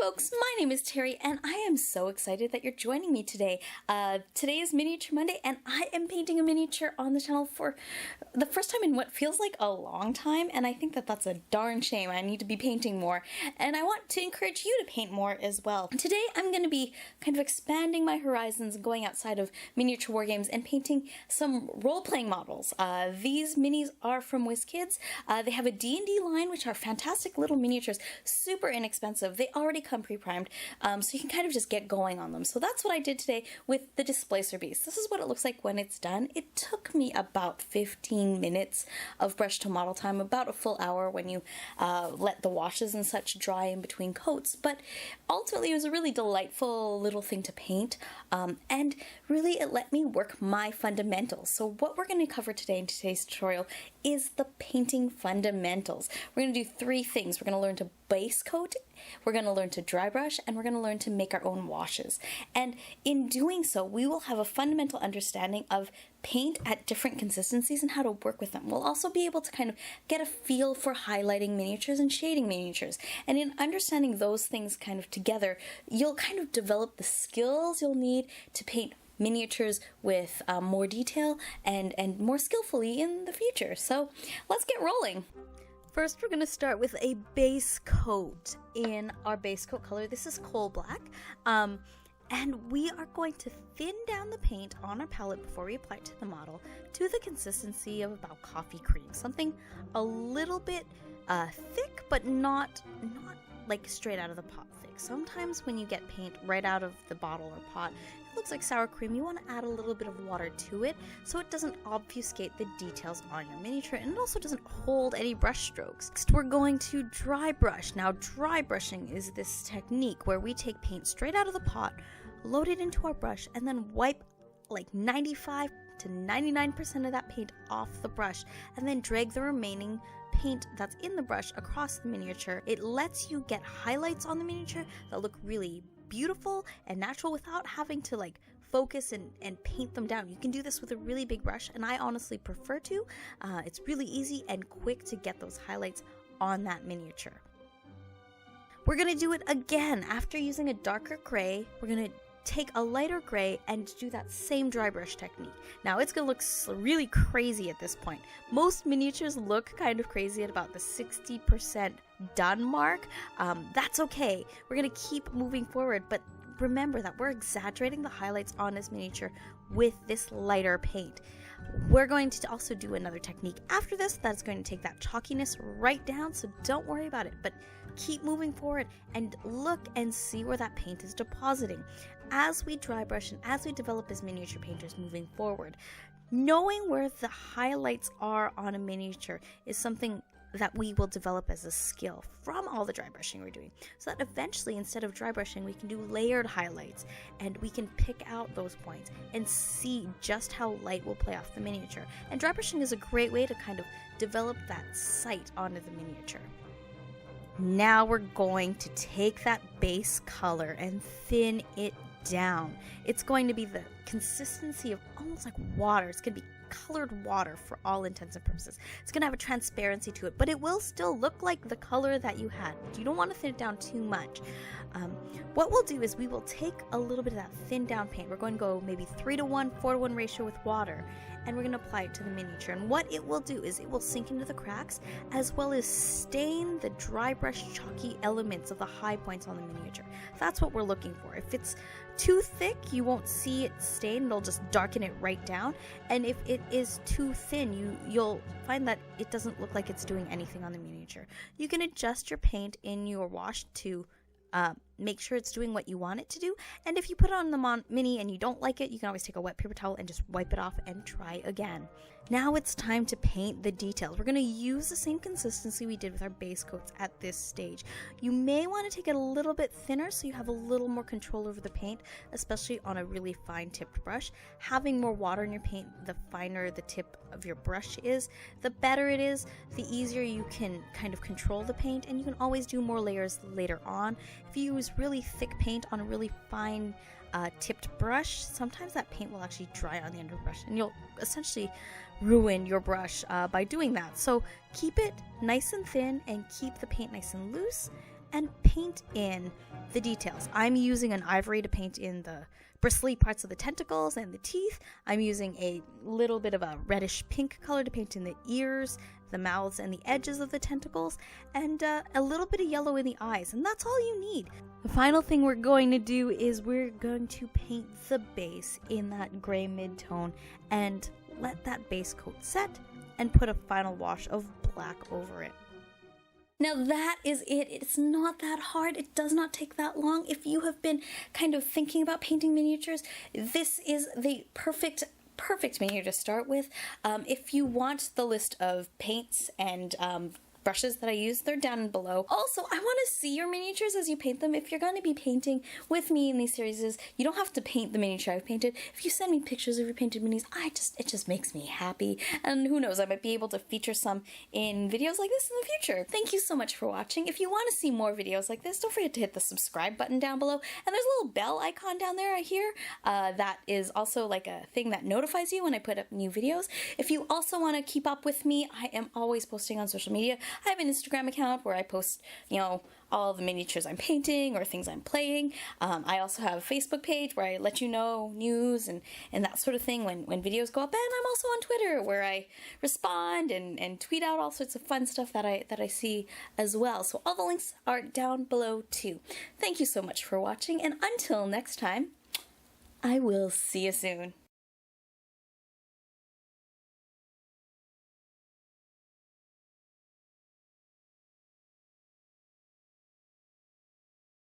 folks, my name is Teri and I am so excited that you're joining me today. Today is Miniature Monday and I am painting a miniature on the channel for the first time in what feels like a long time, and I think that that's a darn shame. I need to be painting more and I want to encourage you to paint more as well. Today I'm going to be kind of expanding my horizons, going outside of miniature war games and painting some role-playing models. These minis are from WizKids. They have a D&D line, which are fantastic little miniatures, super inexpensive. They already come pre-primed, so you can kind of just get going on them. So that's what I did today with the Displacer Beast. This is what it looks like when it's done. It took me about 15 minutes of brush to model time, about a full hour when you let the washes and such dry in between coats, but ultimately it was a really delightful little thing to paint, and really it let me work my fundamentals. So what we're going to cover today in today's tutorial is the painting fundamentals. We're going to do three things. We're going to learn to base coat, we're going to learn to dry brush, and we're going to learn to make our own washes. And in doing so, we will have a fundamental understanding of paint at different consistencies and how to work with them. We'll also be able to kind of get a feel for highlighting miniatures and shading miniatures. And in understanding those things kind of together, you'll kind of develop the skills you'll need to paint miniatures with more detail and more skillfully in the future. So let's get rolling. First, we're going to start with a base coat in our base coat color. This is coal black. And we are going to thin down the paint on our palette before we apply it to the model to the consistency of about coffee cream. Something a little bit thick, but not like straight out of the pot thick. Sometimes when you get paint right out of the bottle or pot, it looks like sour cream. You want to add a little bit of water to it so it doesn't obfuscate the details on your miniature, and it also doesn't hold any brush strokes. Next, we're going to dry brush. Now, dry brushing is this technique where we take paint straight out of the pot, load it into our brush, and then wipe like 95 to 99% of that paint off the brush, and then drag the remaining paint that's in the brush across the miniature. It lets you get highlights on the miniature that look really beautiful and natural without having to like focus and paint them down. You can do this with a really big brush, and I honestly prefer to. It's really easy and quick to get those highlights on that miniature. We're going to do it again. After using a darker gray, we're going to take a lighter gray and do that same dry brush technique. Now it's going to look really crazy at this point. Most miniatures look kind of crazy at about the 60% done mark. That's okay. We're going to keep moving forward, but remember that we're exaggerating the highlights on this miniature with this lighter paint. We're going to also do another technique after this that's going to take that chalkiness right down, so don't worry about it, but keep moving forward and look and see where that paint is depositing. As we dry brush and as we develop as miniature painters moving forward, knowing where the highlights are on a miniature is something that we will develop as a skill from all the dry brushing we're doing, so that eventually, instead of dry brushing, we can do layered highlights and we can pick out those points and see just how light will play off the miniature. And dry brushing is a great way to kind of develop that sight onto the miniature. Now we're going to take that base color and thin it down. It's going to be the consistency of almost like water. It's going to be colored water for all intents and purposes. It's going to have a transparency to it, but it will still look like the color that you had. You don't want to thin it down too much. What we'll do is we will take a little bit of that thinned down paint. We're going to go maybe 3:1, 4:1 ratio with water, and we're going to apply it to the miniature. And what it will do is it will sink into the cracks as well as stain the dry brush chalky elements of the high points on the miniature. That's what we're looking for. If it's too thick, you won't see it stain. It'll just darken it right down. And if it is too thin, you'll find that it doesn't look like it's doing anything on the miniature. You can adjust your paint in your wash to make sure it's doing what you want it to do. And if you put it on the mini and you don't like it, you can always take a wet paper towel and just wipe it off and try again. Now it's time to paint the details. We're going to use the same consistency we did with our base coats at this stage. You may want to take it a little bit thinner so you have a little more control over the paint, especially on a really fine tipped brush. Having more water in your paint, the finer the tip of your brush is, the better it is, the easier you can kind of control the paint, and you can always do more layers later on. If you use really thick paint on a really fine tipped brush, sometimes that paint will actually dry on the end of the brush and you'll essentially ruin your brush by doing that. So keep it nice and thin and keep the paint nice and loose, and paint in the details. I'm using an ivory to paint in the bristly parts of the tentacles and the teeth. I'm using a little bit of a reddish pink color to paint in the ears, the mouths, and the edges of the tentacles, and a little bit of yellow in the eyes, and that's all you need. The final thing we're going to do is we're going to paint the base in that gray mid-tone and let that base coat set and put a final wash of black over it. Now that is it. It's not that hard. It does not take that long. If you have been kind of thinking about painting miniatures, this is the perfect miniature to start with. If you want the list of paints and brushes that I use, they're down below. Also, I want to see your miniatures as you paint them. If you're going to be painting with me in these series, you don't have to paint the miniature I've painted. If you send me pictures of your painted minis, it just makes me happy. And who knows, I might be able to feature some in videos like this in the future. Thank you so much for watching. If you want to see more videos like this, don't forget to hit the subscribe button down below. And there's a little bell icon down there I hear. That is also like a thing that notifies you when I put up new videos. If you also want to keep up with me, I am always posting on social media. I have an Instagram account where I post, all the miniatures I'm painting or things I'm playing. I also have a Facebook page where I let you know news and that sort of thing when videos go up. And I'm also on Twitter where I respond and tweet out all sorts of fun stuff that I see as well. So all the links are down below too. Thank you so much for watching, and until next time, I will see you soon.